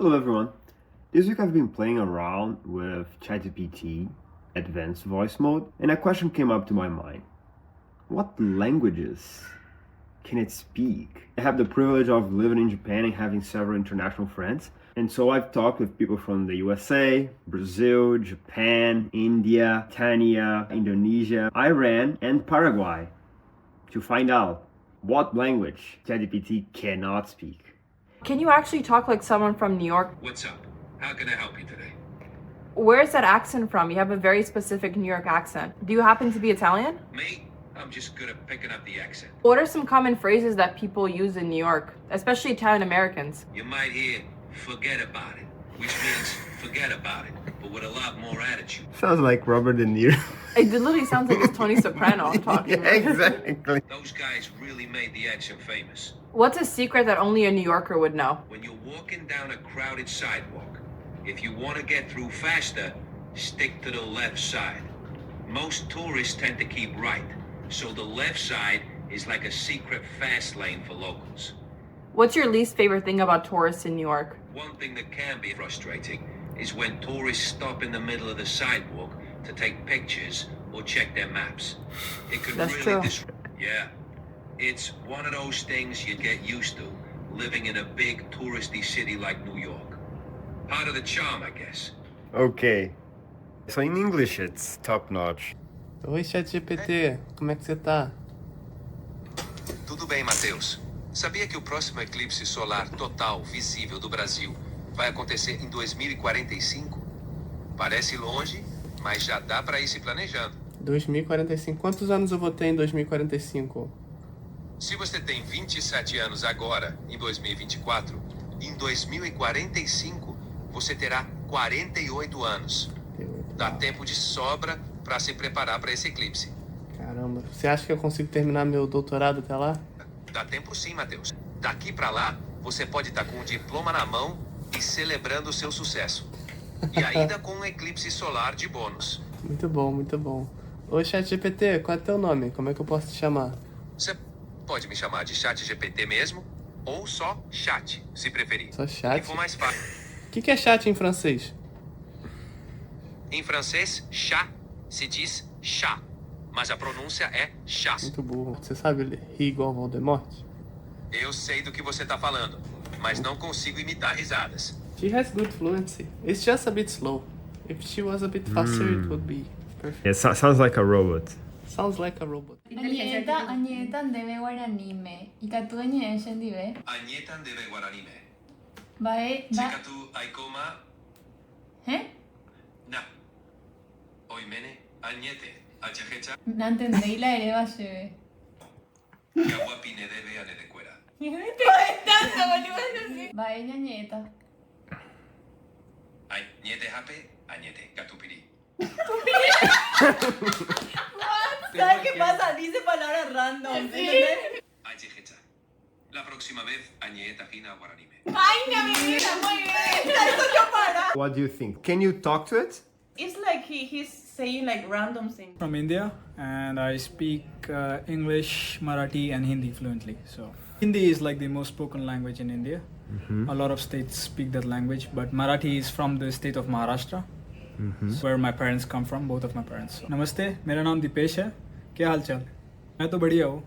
Hello everyone. This week I've been playing around with ChatGPT advanced voice mode and a question came up to my mind. What languages can it speak? I have the privilege of living in Japan and having several international friends. And so I've talked with people from the USA, Brazil, Japan, India, Mauritania, Indonesia, Iran, and Paraguay to find out what language ChatGPT cannot speak. Can you actually talk like someone from New York? What's up? How can I help you today? Where's that accent from? You have a very specific New York accent. Do you happen to be Italian? Me? I'm just good at picking up the accent. What are some common phrases that people use in New York, especially Italian Americans? You might hear, forget about it, which means forget about it, but with a lot more attitude. Sounds like Robert De Niro. It literally sounds like it's Tony Soprano talking. Yeah, exactly. Those guys really made the accent famous. What's a secret that only a New Yorker would know? When you're walking down a crowded sidewalk, if you want to get through faster, stick to the left side. Most tourists tend to keep right, so the left side is like a secret fast lane for locals. What's your least favorite thing about tourists in New York? One thing that can be frustrating is when tourists stop in the middle of the sidewalk to take pictures or check their maps. It could That's really true. Yeah. It's one of those things you get used to living in a big touristy city like New York. Part of the charm, I guess. Okay. So in English it's top notch. Oi, ChatGPT, como é que você tá? Tudo bem, Matheus. Sabia que o próximo eclipse solar total visível do Brasil vai acontecer em 2045? Parece longe, mas já dá para ir se planejando. 2045. Quantos anos eu vou ter em 2045? Se você tem 27 anos agora, em 2024, em 2045 você terá 48 anos. Dá tempo de sobra para se preparar para esse eclipse. Caramba, você acha que eu consigo terminar meu doutorado até lá? Dá tempo sim, Matheus. Daqui para lá, você pode estar com um diploma na mão e celebrando o seu sucesso. E ainda com um eclipse solar de bônus. Muito bom, muito bom. Oi, ChatGPT, qual é teu nome? Como é que eu posso te chamar? Você pode me chamar de ChatGPT mesmo, ou só Chat, se preferir. Só chat? E for mais fácil. O que é chat em francês? Em francês, chat se diz chá, mas a pronúncia é chás. Muito burro. Você sabe rir igual Voldemort? Eu sei do que você tá falando, mas não consigo imitar risadas. She has good fluency. It's just a bit slow. If she was a bit faster, it would be perfect. It sounds like a robot. Sounds like a robot. Añetan debe guaraní me. Ikatu Indonesian dibe. Añetan debe Guarani me. Bae Chikatu aikoma ¿Eh? na. Oimene añete achajecha No entendí la hereba lleve. kawapine debe anedecuera. Bae ñañeta. Añete jape, añete gatupiri. ¿Sabes qué pasa? Dice palabras random. ¿Entendés? Achajecha. La próxima vez añeta jina Guarani me. Ay, no, mi vida, muy bien. Eso yo para. What do you think? Can you talk to it? It's like he's saying like random things. From India, and I speak English, Marathi, and Hindi fluently. So Hindi is like the most spoken language in India. A lot of states speak that language, but Marathi is from the state of Maharashtra, where my parents come from, both of my parents. So, नमस्ते, मेरा नाम दीपेश है. क्या हाल चाल? मैं तो बढ़िया हूँ.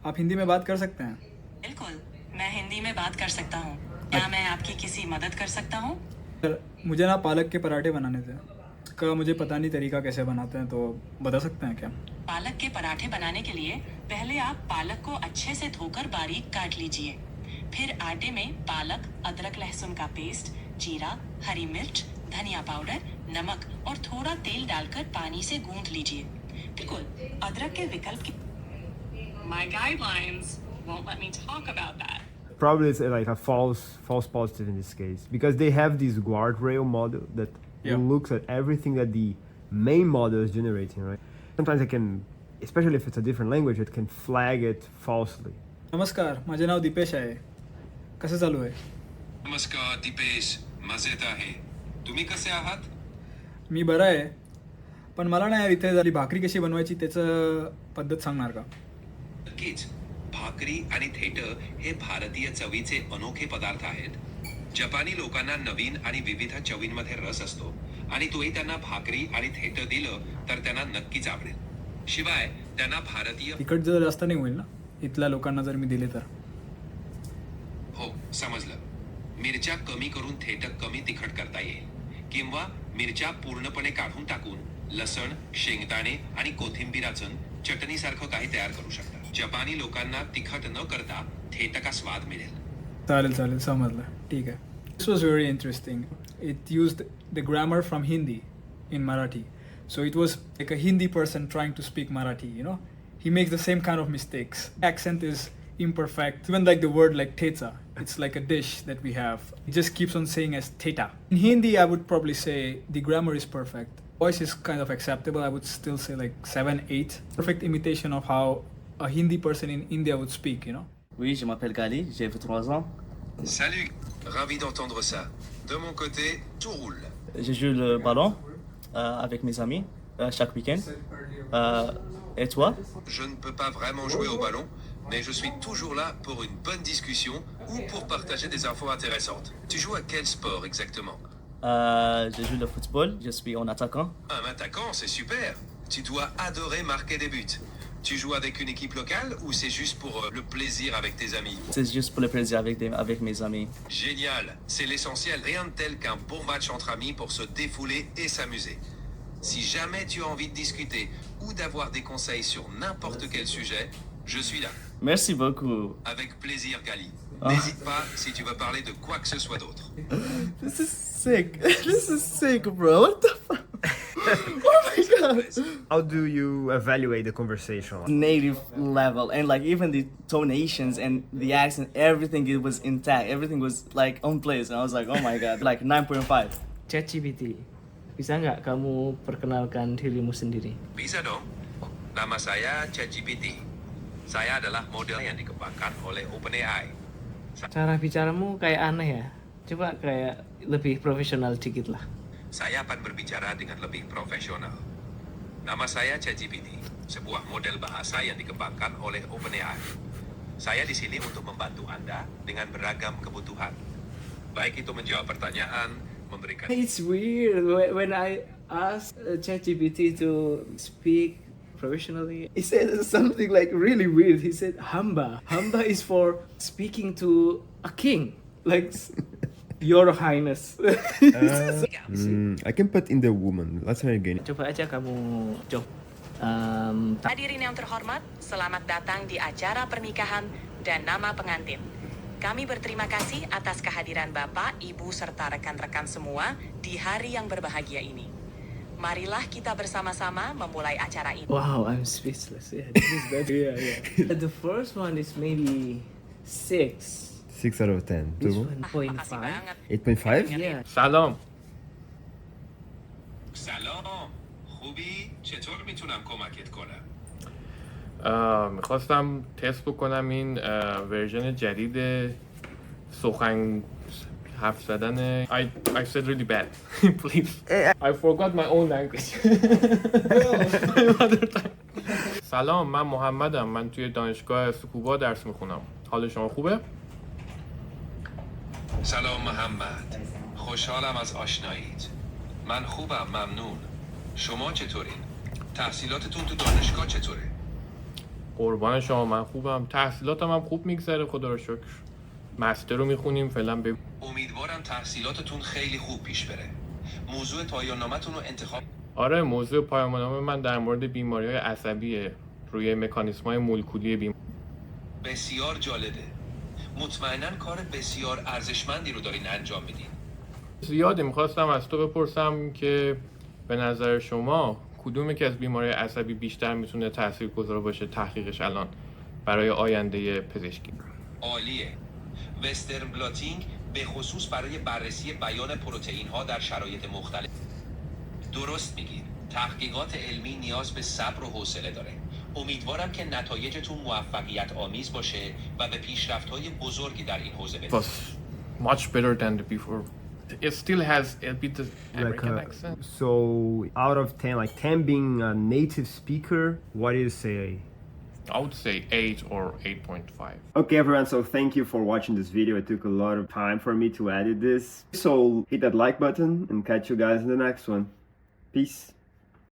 आप हिंदी में बात कर सकते हैं? बिल्कुल, मैं हिंदी में बात कर सकता हूँ. क्या मैं आपकी किसी मदद कर सकता हूँ? सर, मुझे ना पालक के पराठे बनाने थे. का मुझे पता नहीं तरीका कैसे बनाते हैं, तो बता सकते हैं क्या? पालक के पराठे बनाने के लिए पहले आप पालक को अच्छे से धोकर बारीक काट लीजिए. फिर आटे में पालक, अदरक लहसुन का पेस्ट, जीरा, हरी मिर्च, धनिया पाउडर, नमक और थोड़ा तेल डालकर पानी से गूंथ लीजिए. बिल्कुल, अदरक के विकल्प की My guidelines won't let me talk about that. Probably it's like a false positive in this case because they have this guardrail model that looks at everything that the main model is generating, right? Sometimes it can, especially if it's a different language, it can flag it falsely. नमस्कार, माझे नाव दीपेश आहे. कसं चालू आहे? नमस्कार दीपेश, मजेत आहे. तुम्ही कसे आहात? मी बरा आहे, पण मला ना यार इथे झाली भाकरी कशी बनवायची त्याचं पद्धत सांगणार का? नक्कीच. भाकरी आणि थेटर हे भारतीय चवीचे अनोखे पदार्थ आहेत जपानी लोकांना नवीन आणि विविध चवींमध्ये रस असतो आणि तोही त्यांना भाकरी आणि थेट दिलं तर त्यांना नक्कीच आवडेल. शिवाय त्यांना भारतीय तिखट जर जास्त नाही होईल ना इथल्या लोकांना जर मी दिले तर. हो समजलं. मिरच्या कमी करून थेट कमी तिखट करता येईल किंवा मिरच्या पूर्णपणे काढून टाकून लसण, शेंगदाणे आणि कोथिंबीराचं चटणीसारखं काही तयार करू शकता. जपानी लोकांना तिखट न करता थेट का स्वाद मिळेल. चालेल चालेल समजलं ठीक आहे. This was very interesting. It used the grammar from Hindi in Marathi. So it was like a Hindi person trying to speak Marathi, you know. He makes the same kind of mistakes. Accent is imperfect. Even like the word like teta, it's like a dish that we have. He just keeps on saying as teta. In Hindi, I would probably say the grammar is perfect. Voice is kind of acceptable. I would still say like 7, 8. Perfect imitation of how a Hindi person in India would speak, you know. Oui, je m'appelle Gali, j'ai 23 ans. Salut, ravi d'entendre ça. De mon côté, tout roule. Je joue le ballon avec mes amis chaque week-end. Et toi? Je ne peux pas vraiment jouer au ballon, mais je suis toujours là pour une bonne discussion ou pour partager des infos intéressantes. Tu joues à quel sport exactement? Je joue le football, je suis un attaquant. Un attaquant, c'est super. Tu dois adorer marquer des buts. Tu joues avec une équipe locale ou c'est juste pour le plaisir avec tes amis? C'est juste pour le plaisir avec mes amis. Génial, c'est l'essentiel. Rien de tel qu'un bon match entre amis pour se défouler et s'amuser. Si jamais tu as envie de discuter ou d'avoir des conseils sur n'importe quel sujet, je suis là. Merci beaucoup. Avec plaisir, Gali. N'hésite pas si tu veux parler de quoi que ce soit d'autre. This is sick. This is sick, bro. What the fuck? Oh my god. How do you evaluate the conversation? Native level and like even the tonations and the accent, everything it was intact. Everything was like on place, and I was like, oh my god, like 9.5. ChatGPT, bisa nggak kamu perkenalkan dirimu sendiri? Bisa dong. Nama saya ChatGPT. Saya adalah model yang dikembangkan oleh OpenAI. Cara bicaramu kayak aneh ya. Coba kayak lebih profesional dikit lah. Saya akan berbicara dengan lebih profesional. Nama saya ChatGPT, sebuah model bahasa yang dikembangkan oleh OpenAI. Saya di sini untuk membantu Anda dengan beragam kebutuhan. Baik itu menjawab pertanyaan, memberikan... It's weird when I asked ChatGPT to speak professionally. He said something like really weird. He said hamba. Hamba is for speaking to a king. Like... Your Highness. I can put in the woman. Let's try again. Coba aja kamu coba. Hadirin yang terhormat, selamat datang di acara pernikahan dan nama pengantin. Kami berterima kasih atas kehadiran Bapak, Ibu, serta rekan-rekan semua di hari yang berbahagia ini. Marilah kita bersama-sama memulai acara ini. Wow, I'm speechless. Yeah, this is better. Yeah. The first one is maybe 6. 6 out of 10. This 2? 1.5. 8.5? Yeah. سلام. سلام. خوبی؟ چطور میتونم کمکت کنم؟ میخواستم تست بکنم این ورژن جدید سخن حرف زدن. I said really bad. Please. I forgot my own language. سلام، من محمدم. من توی دانشگاه سکوبا درس میخونم. حال شما خوبه؟ سلام محمد. خوشحالم از آشناییت. من خوبم، ممنون. شما چطورین؟ تحصیلاتتون تو دانشگاه چطوره؟ قربان شما، من خوبم. تحصیلاتم هم خوب میگذره خدا رو شکر. مستر رو میخونیم فعلا. امیدوارم تحصیلاتتون خیلی خوب پیش بره. موضوع پایان نامتون رو انتخاب. آره، موضوع پایان نامه من در مورد بیماری‌های عصبیه، روی مکانیسم‌های مولکولی بیماری. بسیار جالبه. مطمئناً کار بسیار ارزشمندی رو دارین انجام میدین. زیادی میخواستم از تو بپرسم که به نظر شما کدوم که از بیماری عصبی بیشتر میتونه تاثیرگذار باشه تحقیقش الان برای آینده پزشکی؟ عالیه. وسترن بلاتینگ به خصوص برای بررسی بیان پروتئین ها در شرایط مختلف. درست میگین. تحقیقات علمی نیاز به صبر و حوصله داره. امیدوارم که نتایجتون موفقیت آمیز باشه و به پیشرفت‌های بزرگی در این حوزه برسید. Much better than the before. It still has a bit of American accent. So out of 10, like 10 being a native speaker, what do you say? I would say 8 or 8.5. Okay everyone, so thank you for watching this video. It took a lot of time for me to edit this. So hit that like button and catch you guys in the next one. Peace.